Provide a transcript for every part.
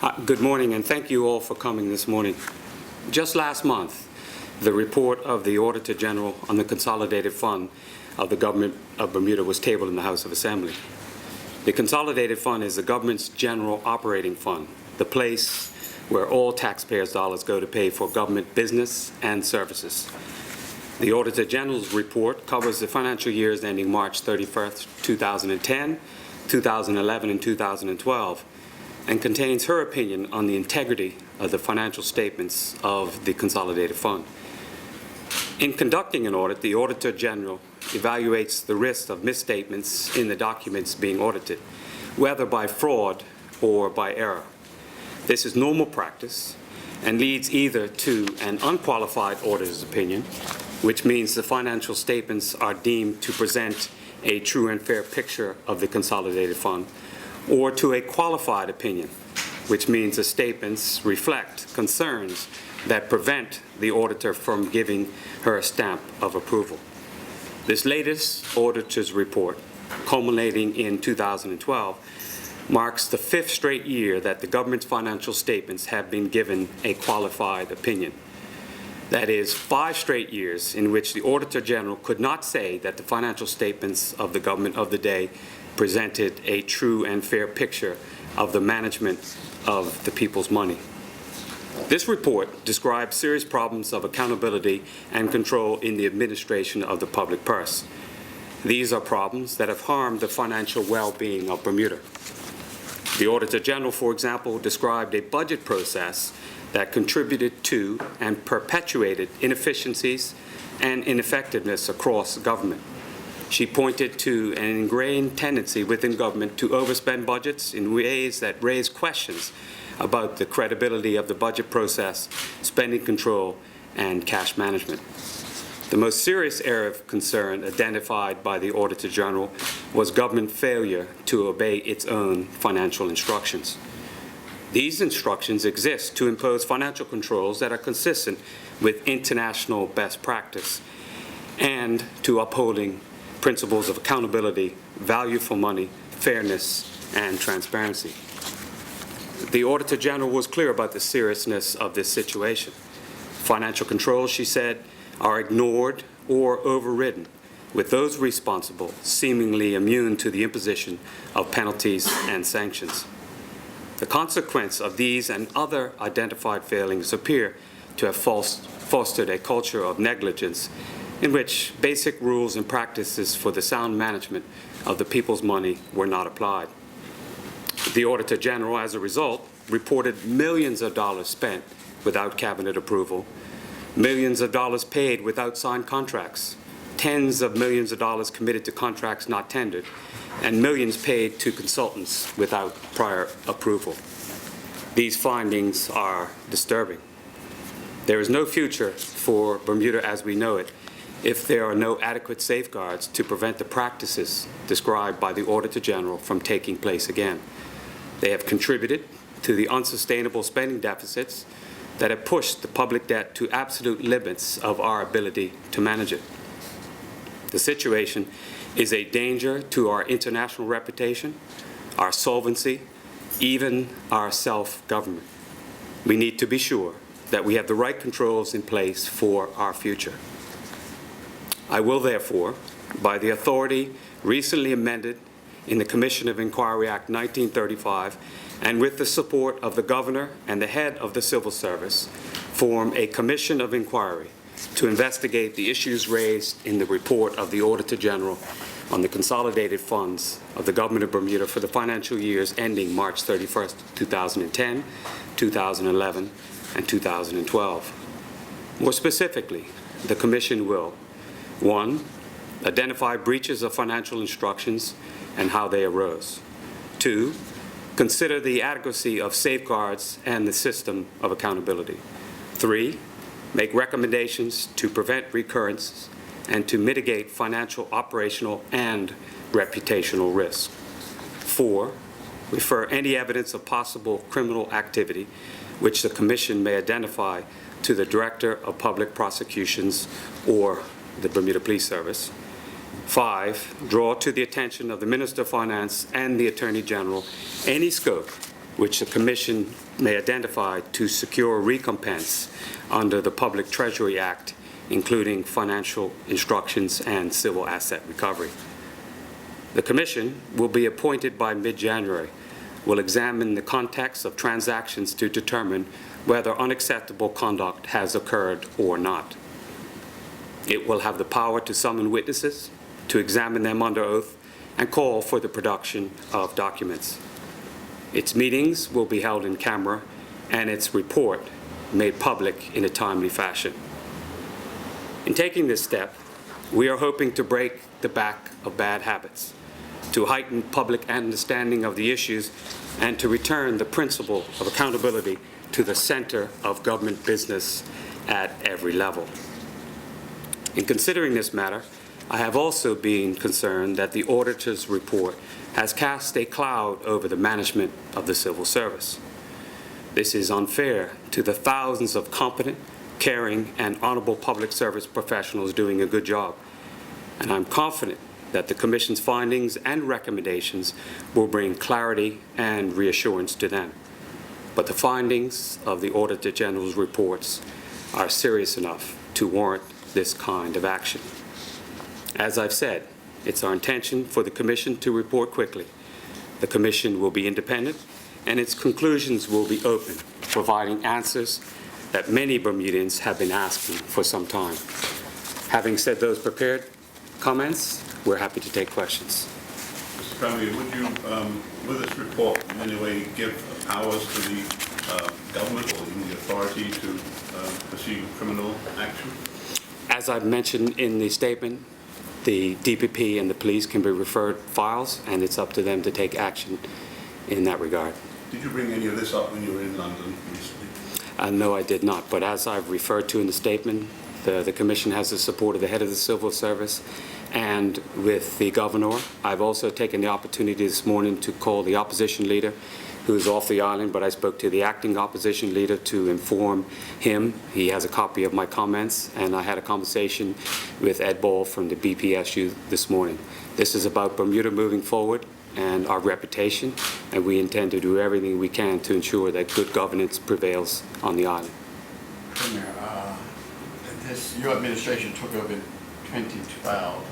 Good morning, and thank you all for coming this morning. Just last month, the report of the Auditor General on the Consolidated Fund of the Government of Bermuda was tabled in the House of Assembly. The Consolidated Fund is the government's general operating fund, the place where all taxpayers' dollars go to pay for government business and services. The Auditor General's report covers the financial years ending March 31st, 2010, 2011, and 2012, and contains her opinion on the integrity of the financial statements of the Consolidated Fund. In conducting an audit, the Auditor General evaluates the risk of misstatements in the documents being audited, whether by fraud or by error. This is normal practice and leads either to an unqualified auditor's opinion, which means the financial statements are deemed to present a true and fair picture of the Consolidated Fund, or to a qualified opinion, which means the statements reflect concerns that prevent the auditor from giving her a stamp of approval. This latest auditor's report, culminating in 2012, marks the 5th straight year that the government's financial statements have been given a qualified opinion. That is 5 straight years in which the Auditor General could not say that the financial statements of the government of the day presented a true and fair picture of the management of the people's money. This report describes serious problems of accountability and control in the administration of the public purse. These are problems that have harmed the financial well-being of Bermuda. The Auditor General, for example, described a budget process that contributed to and perpetuated inefficiencies and ineffectiveness across government. She pointed to an ingrained tendency within government to overspend budgets in ways that raise questions about the credibility of the budget process, spending control, and cash management. The most serious area of concern identified by the Auditor General was government failure to obey its own financial instructions. These instructions exist to impose financial controls that are consistent with international best practice and to upholding principles of accountability, value for money, fairness, and transparency. The Auditor General was clear about the seriousness of this situation. Financial controls, she said, are ignored or overridden, with those responsible seemingly immune to the imposition of penalties and sanctions. The consequence of these and other identified failings appear to have fostered a culture of negligence in which basic rules and practices for the sound management of the people's money were not applied. The Auditor General, as a result, reported millions of dollars spent without cabinet approval, millions of dollars paid without signed contracts, tens of millions of dollars committed to contracts not tendered, and millions paid to consultants without prior approval. These findings are disturbing. There is no future for Bermuda as we know it if there are no adequate safeguards to prevent the practices described by the Auditor General from taking place again. They have contributed to the unsustainable spending deficits that have pushed the public debt to absolute limits of our ability to manage it. The situation is a danger to our international reputation, our solvency, even our self-government. We need to be sure that we have the right controls in place for our future. I will therefore, by the authority recently amended in the Commission of Inquiry Act 1935, and with the support of the Governor and the head of the Civil Service, form a Commission of Inquiry to investigate the issues raised in the report of the Auditor General on the Consolidated Funds of the Government of Bermuda for the financial years ending March 31st, 2010, 2011, and 2012. More specifically, the Commission will 1. Identify breaches of financial instructions and how they arose. 2. Consider the adequacy of safeguards and the system of accountability. 3. Make recommendations to prevent recurrence and to mitigate financial, operational, and reputational risk. 4. Refer any evidence of possible criminal activity which the Commission may identify to the Director of Public Prosecutions or the Bermuda Police Service. 5, draw to the attention of the Minister of Finance and the Attorney General any scope which the Commission may identify to secure recompense under the Public Treasury Act, including financial instructions and civil asset recovery. The Commission will be appointed by mid-January, will examine the context of transactions to determine whether unacceptable conduct has occurred or not. It will have the power to summon witnesses, to examine them under oath, and call for the production of documents. Its meetings will be held in camera, and its report made public in a timely fashion. In taking this step, we are hoping to break the back of bad habits, to heighten public understanding of the issues, and to return the principle of accountability to the center of government business at every level. In considering this matter, I have also been concerned that the auditor's report has cast a cloud over the management of the civil service. This is unfair to the thousands of competent, caring, and honorable public service professionals doing a good job, and I'm confident that the Commission's findings and recommendations will bring clarity and reassurance to them. But the findings of the Auditor General's reports are serious enough to warrant this kind of action. As I've said, it's our intention for the Commission to report quickly. The Commission will be independent, and its conclusions will be open, providing answers that many Bermudians have been asking for some time. Having said those prepared comments, we're happy to take questions. Mr. Premier, would you, with this report, in any way give powers to the government or even the authority to pursue criminal action? As I've mentioned in the statement, the DPP and the police can be referred files, and it's up to them to take action in that regard. Did you bring any of this up when you were in London recently? No, I did not. But as I've referred to in the statement, the Commission has the support of the head of the Civil Service and with the Governor. I've also taken the opportunity this morning to call the opposition leader, who is off the island, but I spoke to the acting opposition leader to inform him. He has a copy of my comments, and I had a conversation with Ed Ball from the BPSU this morning. This is about Bermuda moving forward and our reputation, and we intend to do everything we can to ensure that good governance prevails on the island. Premier, your administration took over in 2012.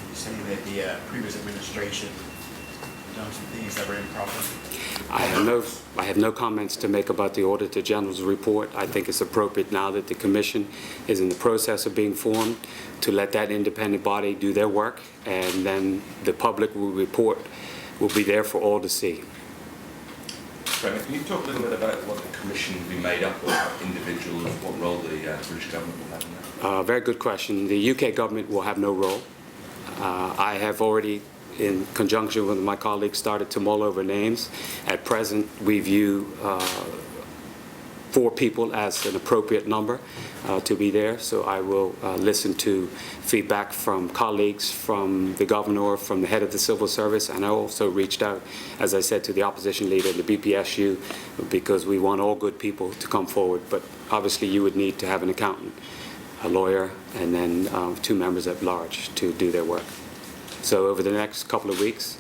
You say that the previous administration done some things that were improper. I have no comments to make about the Auditor General's report. I think it's appropriate now that the Commission is in the process of being formed to let that independent body do their work, and then the public report will be there for all to see. Premier, can you talk a little bit about what the Commission will be made up of, individuals, what role the British government will have in that? Very good question. The UK government will have no role. I have already, in conjunction with my colleagues, started to mull over names. At present, we view 4 people as an appropriate number to be there, so I will listen to feedback from colleagues, from the Governor, from the head of the Civil Service, and I also reached out, as I said, to the opposition leader in the BPSU, because we want all good people to come forward, but obviously you would need to have an accountant, a lawyer, and then 2 members at large to do their work. So over the next couple of weeks,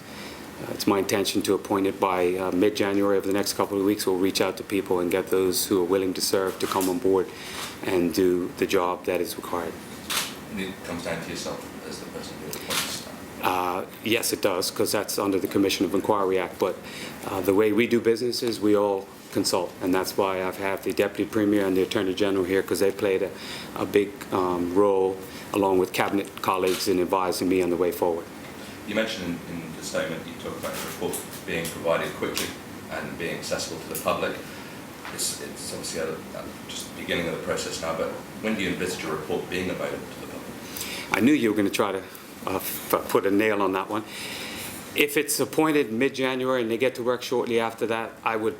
it's my intention to appoint it by mid-January. Over the next couple of weeks, we'll reach out to people and get those who are willing to serve to come on board and do the job that is required. And it comes down to yourself as the person who appoints. Yes, it does, because that's under the Commission of Inquiry Act. But the way we do business is we all consult, and that's why I've had the Deputy Premier and the Attorney General here, because they played a big role, along with Cabinet colleagues, in advising me on the way forward. You mentioned in the statement, you talked about the report being provided quickly and being accessible to the public. It's obviously at just the beginning of the process now, but when do you envisage a report being available to the public? I knew you were going to try to put a nail on that one. If it's appointed mid-January and they get to work shortly after that, I would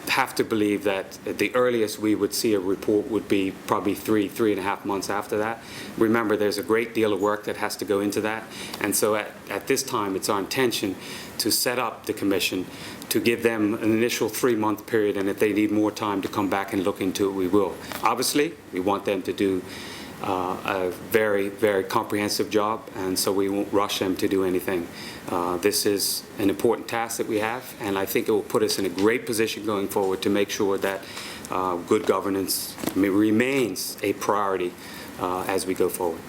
have to believe that the earliest we would see a report would be probably 3.5 months after that. Remember, there's a great deal of work that has to go into that, and so at this time it's our intention to set up the Commission to give them an initial 3-month period, and if they need more time to come back and look into it, we will. Obviously, we want them to do a very, very comprehensive job, and so we won't rush them to do anything. This is an important task that we have, and I think it will put us in a great position going forward to make sure that good governance remains a priority as we go forward.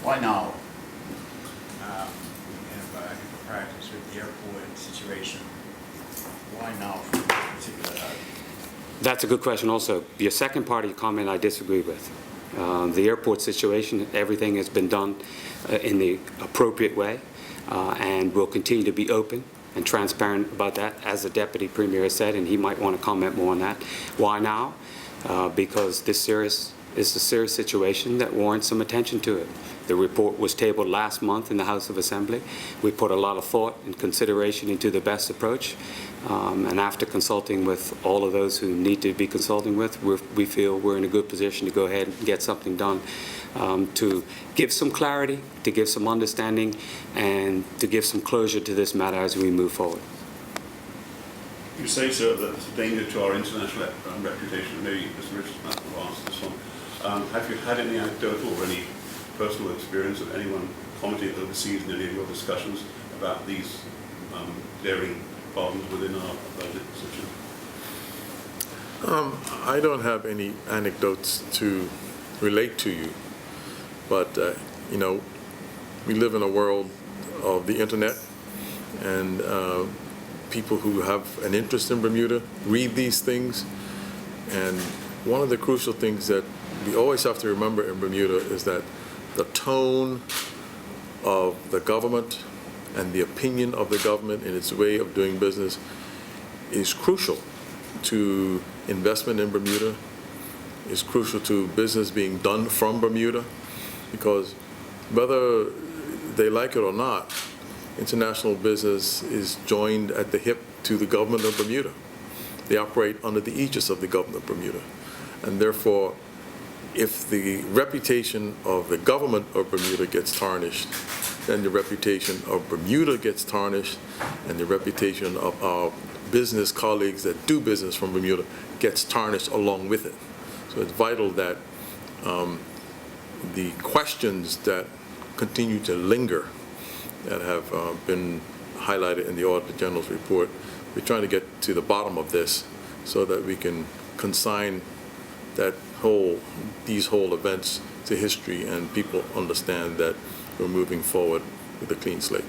Why now? We have practice with the airport situation. Why now for this particular? That's a good question also. Your second part of your comment I disagree with. The airport situation, everything has been done in the appropriate way, and we'll continue to be open and transparent about that, as the Deputy Premier has said, and he might want to comment more on that. Why now? Because this is a serious situation that warrants some attention to it. The report was tabled last month in the House of Assembly. We put a lot of thought and consideration into the best approach, and after consulting with all of those who need to be consulting with, we feel we're in a good position to go ahead and get something done to give some clarity, to give some understanding, and to give some closure to this matter as we move forward. You say, sir, that it's a danger to our international reputation. Maybe Mr. Richardson will answer this one. Have you had any anecdotal or any personal experience of anyone commenting overseas in any of your discussions about these glaring problems within our budget position? I don't have any anecdotes to relate to you, but you know, we live in a world of the internet, and people who have an interest in Bermuda read these things. And one of the crucial things that we always have to remember in Bermuda is that the tone of the government and the opinion of the government in its way of doing business is crucial to investment in Bermuda, is crucial to business being done from Bermuda, because whether they like it or not, international business is joined at the hip to the government of Bermuda. They operate under the aegis of the government of Bermuda. And therefore, if the reputation of the government of Bermuda gets tarnished, then the reputation of Bermuda gets tarnished, and the reputation of our business colleagues that do business from Bermuda gets tarnished along with it. So it's vital that the questions that continue to linger, that have been highlighted in the Auditor General's report, we're trying to get to the bottom of this so that we can consign these whole events to history, and people understand that we're moving forward with a clean slate.